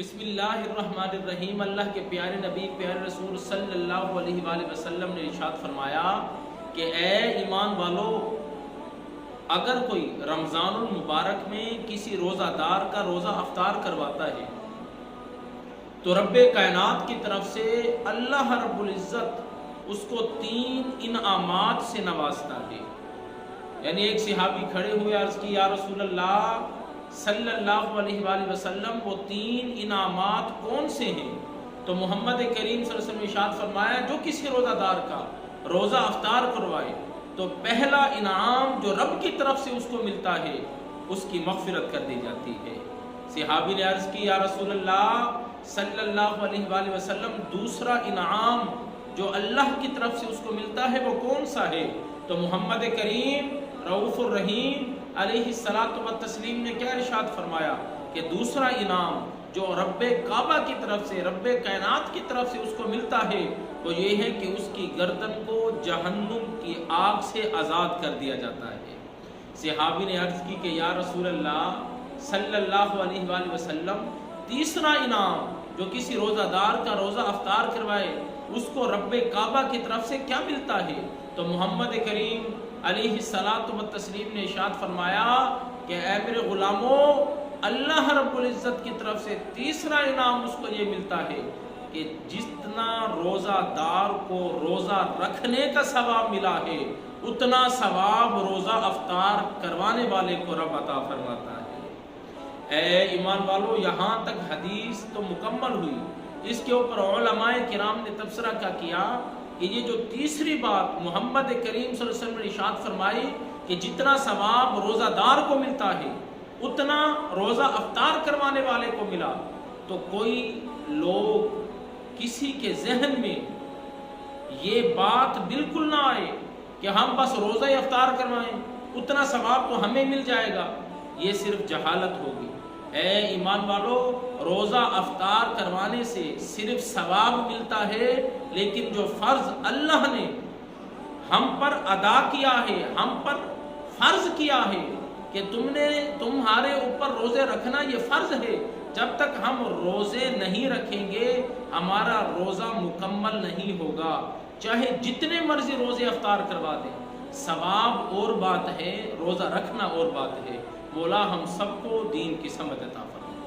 بسم اللہ الرحمن الرحیم۔ اللہ کے پیارے نبی پیارے رسول صلی اللہ علیہ وآلہ وسلم نے ارشاد فرمایا کہ اے ایمان والو، اگر کوئی رمضان المبارک میں کسی روزہ دار کا روزہ افطار کرواتا ہے تو رب کائنات کی طرف سے اللہ رب العزت اس کو 3 انعامات سے نوازتا ہے۔ یعنی ایک صحابی کھڑے ہوئے عرض کی یا رسول اللہ صلی اللہ علیہ وآلہ وسلم وہ 3 انعامات کون سے ہیں؟ تو محمد کریم صلی اللہ علیہ وسلم نے ارشاد فرمایا جو کسی روزہ دار کا روزہ افطار کروائے تو پہلا انعام جو رب کی طرف سے اس کو ملتا ہے اس کی مغفرت کر دی جاتی ہے۔ صحابی نے عرض کی یا رسول اللہ صلی اللہ علیہ وآلہ وسلم دوسرا انعام جو اللہ کی طرف سے اس کو ملتا ہے وہ کون سا ہے؟ تو محمد کریم رؤوف الرحیم علیہ الصلاۃ والتسلیم نے کیا ارشاد فرمایا کہ دوسرا انعام جو رب کعبہ کی طرف سے رب کائنات کی طرف سے اس کو ملتا ہے وہ یہ ہے کہ اس کی گردن کو جہنم کی آگ سے آزاد کر دیا جاتا ہے۔ صحابی نے عرض کی کہ یا رسول اللہ صلی اللہ علیہ وآلہ وسلم تیسرا انعام جو کسی روزہ دار کا روزہ افطار کروائے اس کو رب کعبہ کی طرف سے کیا ملتا ہے؟ تو محمد کریم علیہ الصلاۃ والتسلیم نے ارشاد فرمایا کہ اے میرے غلاموں، اللہ رب العزت کی طرف سے تیسرا انعام اس کو یہ ملتا ہے کہ جتنا روزہ دار کو روزہ رکھنے کا ثواب ملا ہے اتنا ثواب روزہ افطار کروانے والے کو رب عطا فرماتا ہے۔ اے ایمان والو، یہاں تک حدیث تو مکمل ہوئی، اس کے اوپر علماء کرام نے تبصرہ کیا کہ یہ جو تیسری بات محمد کریم صلی اللہ علیہ وسلم نے ارشاد فرمائی کہ جتنا ثواب روزہ دار کو ملتا ہے اتنا روزہ افطار کروانے والے کو ملا، تو کوئی لوگ کسی کے ذہن میں یہ بات بالکل نہ آئے کہ ہم بس روزہ افطار کروائیں اتنا ثواب تو ہمیں مل جائے گا، یہ صرف جہالت ہوگی۔ اے ایمان والو، روزہ افطار کروانے سے صرف ثواب ملتا ہے، لیکن جو فرض اللہ نے ہم پر ادا کیا ہے، ہم پر فرض کیا ہے کہ تمہارے اوپر روزے رکھنا یہ فرض ہے، جب تک ہم روزے نہیں رکھیں گے ہمارا روزہ مکمل نہیں ہوگا، چاہے جتنے مرضی روزے افطار کروا دیں، ثواب اور بات ہے، روزہ رکھنا اور بات ہے۔ مولا ہم سب کو دین کی سمجھ عطا